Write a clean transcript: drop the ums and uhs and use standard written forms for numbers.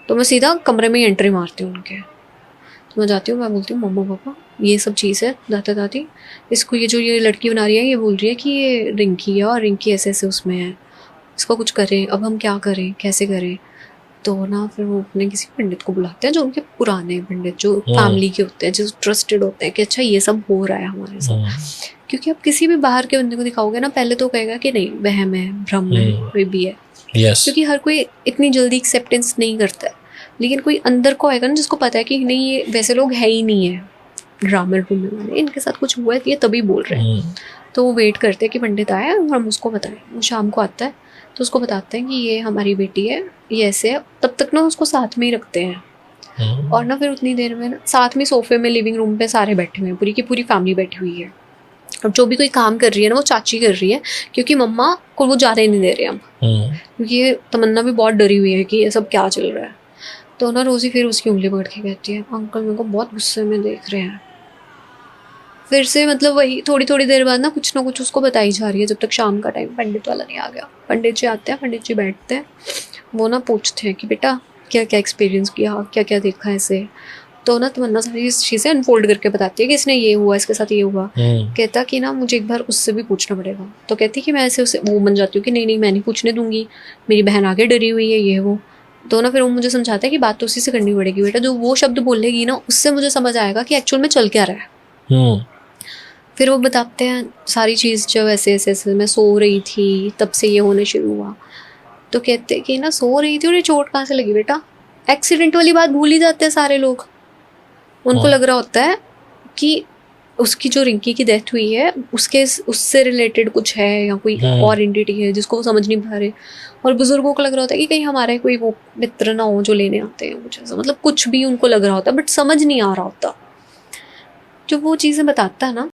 तो मैं सीधा कमरे में एंट्री मारती हूँ उनके। तो मैं जाती हूँ, मैं बोलती हूँ मम्मा पापा ये सब चीज़ है, दादा दादी, इसको ये जो ये लड़की बना रही है ये बोल रही है कि ये रिंकी है और रिंकी ऐसे ऐसे उसमें है, इसको कुछ करें, अब हम क्या करें, कैसे करें। तो ना फिर वो अपने किसी पंडित को बुलाते हैं, जो उनके पुराने पंडित जो फैमिली के होते हैं, जो ट्रस्टेड होते हैं कि अच्छा ये सब हो रहा है हमारे साथ। क्योंकि आप किसी भी बाहर के बंदे को दिखाओगे ना, पहले तो कहेगा कि नहीं वहम है, भ्रम है, कोई भी है। क्योंकि हर कोई इतनी जल्दी एक्सेप्टेंस नहीं करता है। लेकिन कोई अंदर को आएगा ना जिसको पता है कि नहीं ये वैसे लोग है ही नहीं है, ड्रामे ढूंढने वाले, इनके साथ कुछ हुआ है ये तभी बोल रहे हैं। तो वो वेट करते हैं कि पंडित आए और हम उसको बताएं। वो शाम को आता है तो उसको बताते हैं कि ये हमारी बेटी है, ये ऐसे है। तब तक ना उसको साथ में ही रखते हैं। और ना फिर उतनी देर में ना साथ में सोफे में लिविंग रूम पे सारे बैठे हुए हैं, पूरी की पूरी फैमिली बैठी हुई है। और जो भी कोई काम कर रही है ना वो चाची कर रही है, क्योंकि मम्मा को वो जाने नहीं दे रहे हम। क्योंकि ये तमन्ना भी बहुत डरी हुई है कि ये सब क्या चल रहा है। तो ना रोज़ी फिर उसकी उंगली पकड़ के कहती है अंकल मेरे को बहुत गुस्से में देख रहे हैं। फिर से मतलब वही थोड़ी थोड़ी देर बाद ना कुछ उसको बताई जा रही है, जब तक शाम का टाइम पंडित वाला नहीं आ गया। पंडित जी आते हैं, पंडित जी बैठते हैं, वो ना पूछते हैं कि बेटा क्या क्या एक्सपीरियंस किया, क्या क्या देखा ऐसे। तो ना तमन्ना सारी चीज़ें अनफोल्ड करके बताती है कि इसने ये हुआ, इसके साथ ये हुआ। कहता कि ना मुझे एक बार उससे भी पूछना पड़ेगा। तो कहती कि मैं ऐसे उसे वो बन जाती हूँ कि नहीं नहीं मैं नहीं पूछने दूंगी, मेरी बहन आगे डरी हुई है ये वो। तो ना फिर वो मुझे समझाता है कि बात तो उसी से करनी पड़ेगी बेटा, जो वो शब्द बोलेगी ना उससे मुझे समझ आएगा कि एक्चुअल में चल क्या रहा है। फिर वो बताते हैं सारी चीज़, जब ऐसे ऐसे ऐसे मैं सो रही थी तब से ये होने शुरू हुआ। तो कहते कि ना सो रही थी और ये चोट कहाँ से लगी बेटा। एक्सीडेंट वाली बात भूल ही जाते हैं सारे लोग। उनको लग रहा होता है कि उसकी जो रिंकी की डेथ हुई है उसके उससे रिलेटेड कुछ है या कोई और एंटिटी है जिसको वो समझ नहीं पा रहे। और बुजुर्गों को लग रहा होता है कि कहीं हमारे कोई वो मित्र ना हो जो लेने आते हैं कुछ ऐसा, मतलब कुछ भी उनको लग रहा होता है बट समझ नहीं आ रहा होता। जो वो चीज़ें बताता है ना